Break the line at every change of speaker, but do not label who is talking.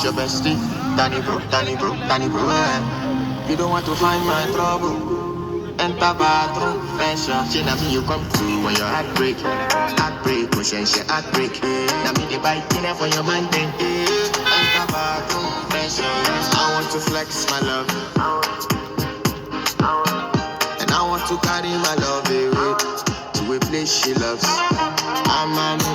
Your bestie, Danny bro, You don't want to find my trouble. Enter bathroom, pressure. She na me you come to when your heartbreak, conscience heartbreak. Na me the bite dinner for your man thing. Enter bathroom, pressure. I want to flex my love, and I want to carry my love away to a place she loves. I'm a